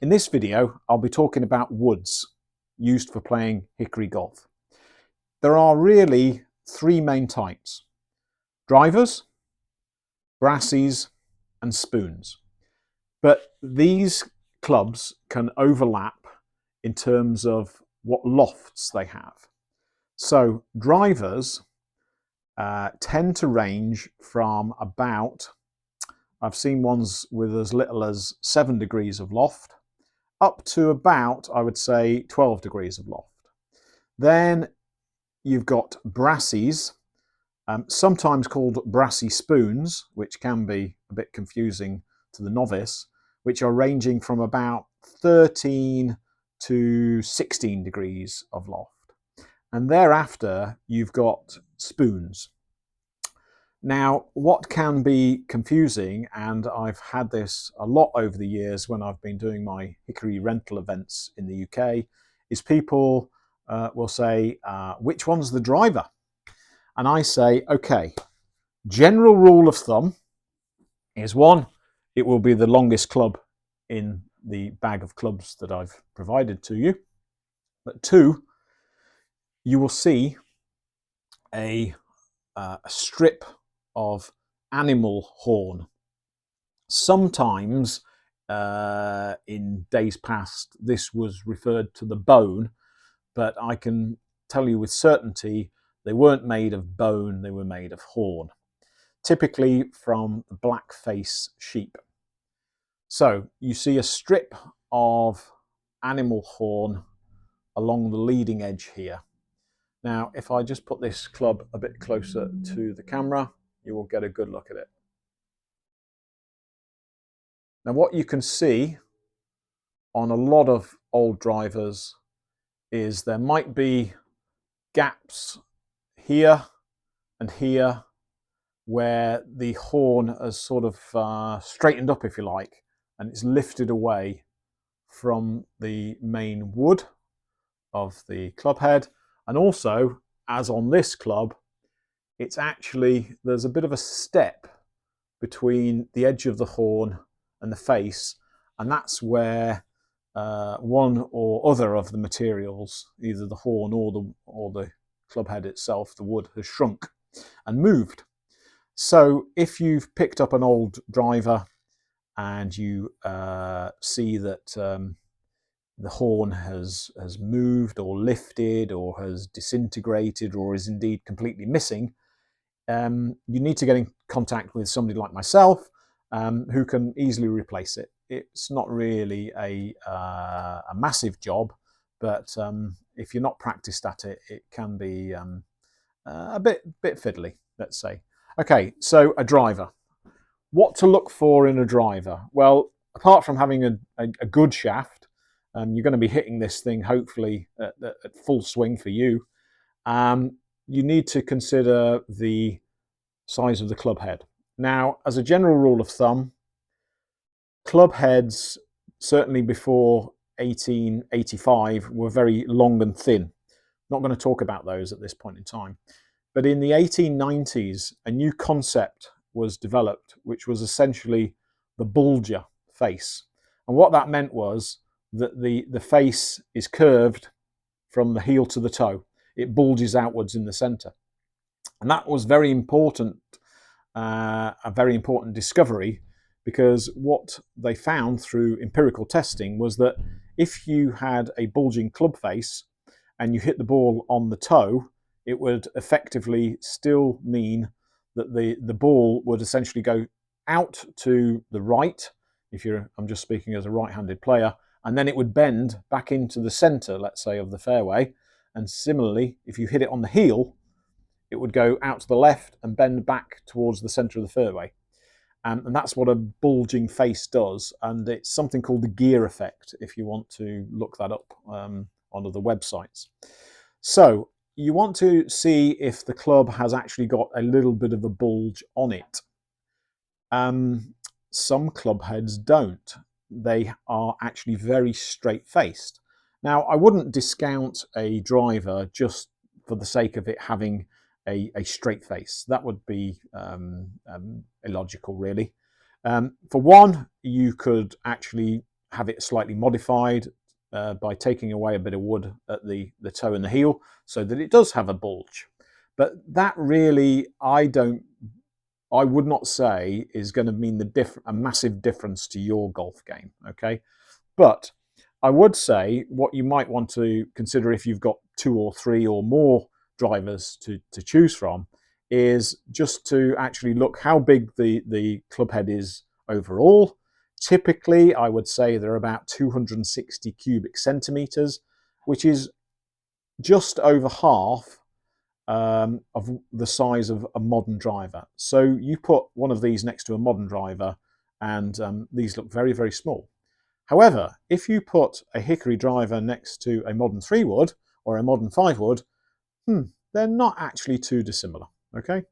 In this video, I'll be talking about woods used for playing hickory golf. There are really three main types: drivers, brassies, and spoons. But these clubs can overlap in terms of what lofts they have. So drivers tend to range from about, I've seen ones with as little as 7 degrees of loft, up to about, I would say, 12 degrees of loft. Then you've got brassies, sometimes called brassy spoons, which can be a bit confusing to the novice, which are ranging from about 13 to 16 degrees of loft. And thereafter, you've got spoons. Now, what can be confusing, and I've had this a lot over the years when I've been doing my hickory rental events in the UK, is people will say, which one's the driver? And I say, okay, general rule of thumb is one, it will be the longest club in the bag of clubs that I've provided to you. But two, you will see a strip of animal horn. Sometimes in days past this was referred to the bone, but I can tell you with certainty they weren't made of bone, they were made of horn, typically from the black-face sheep. So you see a strip of animal horn along the leading edge here. Now, if I just put this club a bit closer to the camera, you will get a good look at it. Now, what you can see on a lot of old drivers is there might be gaps here and here where the horn has sort of straightened up, if you like, and it's lifted away from the main wood of the club head. And also, as on this club, it's actually, there's a bit of a step between the edge of the horn and the face, and that's where one or other of the materials, either the horn or the club head itself, the wood, has shrunk and moved. So if you've picked up an old driver and you see that the horn has moved or lifted or has disintegrated or is indeed completely missing, you need to get in contact with somebody like myself who can easily replace it. It's not really a massive job, but if you're not practiced at it, it can be a bit fiddly, let's say. Okay, so a driver. What to look for in a driver? Well, apart from having a good shaft, you're going to be hitting this thing hopefully at full swing for you. You need to consider the size of the club head. Now, as a general rule of thumb, club heads, certainly before 1885, were very long and thin. Not going to talk about those at this point in time. But in the 1890s, a new concept was developed, which was essentially the bulger face. And what that meant was that the face is curved from the heel to the toe. It bulges outwards in the center. And that was very important, a very important discovery, because what they found through empirical testing was that if you had a bulging club face and you hit the ball on the toe, it would effectively still mean that the ball would essentially go out to the right, I'm just speaking as a right-handed player, and then it would bend back into the center, let's say, of the fairway. And similarly, if you hit it on the heel, it would go out to the left and bend back towards the center of the fairway. And that's what a bulging face does. And it's something called the gear effect, if you want to look that up on other websites. So you want to see if the club has actually got a little bit of a bulge on it. Some club heads don't. They are actually very straight-faced. Now, I wouldn't discount a driver just for the sake of it having a straight face. That would be illogical, really. For one, you could actually have it slightly modified by taking away a bit of wood at the toe and the heel so that it does have a bulge. But that really, I would not say is going to mean a massive difference to your golf game, okay? But I would say what you might want to consider if you've got 2 or 3 or more drivers to choose from is just to actually look how big the club head is overall. Typically, I would say they're about 260 cubic centimeters, which is just over half of the size of a modern driver. So you put one of these next to a modern driver and these look very, very small. However, if you put a Hickory driver next to a modern 3-wood or a modern 5-wood, they're not actually too dissimilar, okay?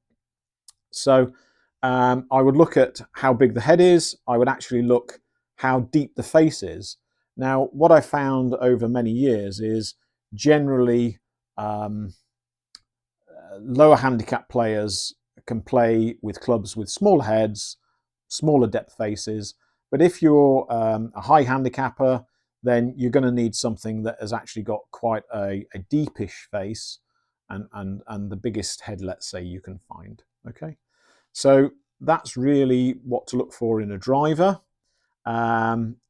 So I would look at how big the head is. I would actually look how deep the face is. Now, what I found over many years is generally lower handicap players can play with clubs with smaller heads, smaller depth faces. But if you're a high handicapper, then you're going to need something that has actually got quite a deepish face and the biggest head, let's say, you can find. Okay, so that's really what to look for in a driver.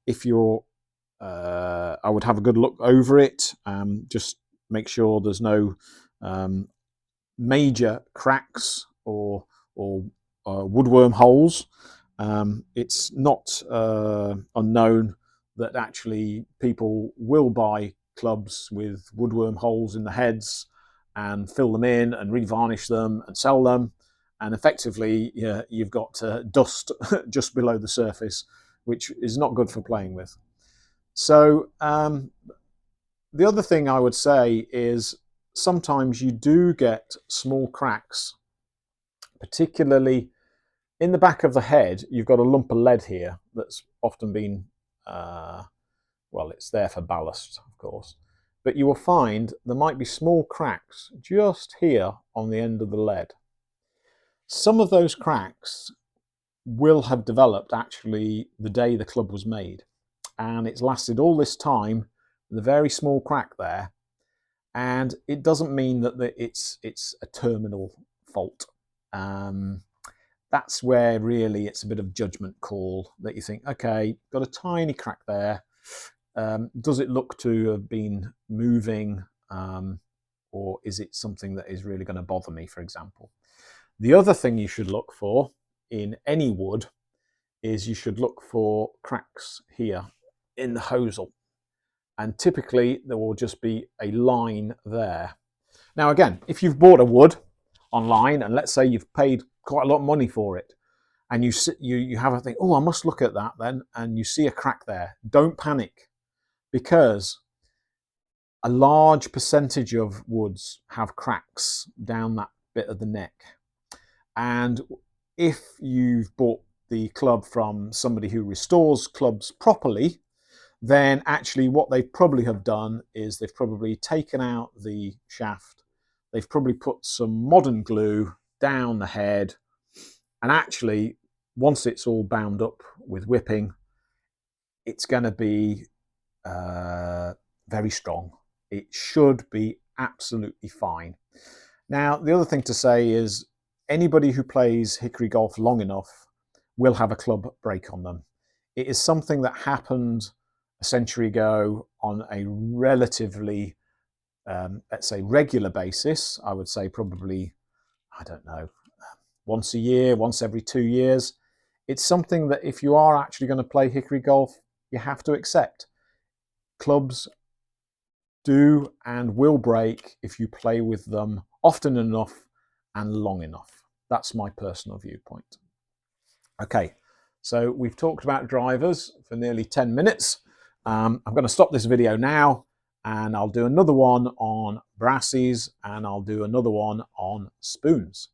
If you're, I would have a good look over it. Just make sure there's no major cracks or woodworm holes. It's not unknown that actually people will buy clubs with woodworm holes in the heads and fill them in and revarnish them and sell them. And effectively, you've got dust just below the surface, which is not good for playing with. So the other thing I would say is sometimes you do get small cracks, particularly in the back of the head. You've got a lump of lead here that's often been, well, it's there for ballast, of course. But you will find there might be small cracks just here on the end of the lead. Some of those cracks will have developed actually the day the club was made. And it's lasted all this time with a very small crack there. And it doesn't mean that it's a terminal fault. That's where really it's a bit of judgment call that you think, okay, got a tiny crack there. Does it look to have been moving, or is it something that is really going to bother me, for example? The other thing you should look for in any wood is you should look for cracks here in the hosel. And typically there will just be a line there. Now again, if you've bought a wood online and let's say you've paid quite a lot of money for it and you have a think, oh, I must look at that then, and you see a crack there, don't panic, because a large percentage of woods have cracks down that bit of the neck. And if you've bought the club from somebody who restores clubs properly, then actually what they probably have done is they've probably taken out the shaft, they've probably put some modern glue down the head, and actually once it's all bound up with whipping, it's going to be very strong. It should be absolutely fine. Now, the other thing to say is anybody who plays Hickory golf long enough will have a club break on them. It is something that happened a century ago on a relatively, let's say, regular basis. I would say probably, I don't know, once a year, once every 2 years. It's something that if you are actually going to play Hickory golf, you have to accept. Clubs do and will break if you play with them often enough and long enough. That's my personal viewpoint. Okay, so we've talked about drivers for nearly 10 minutes. I'm going to stop this video now and I'll do another one on brassies and I'll do another one on spoons.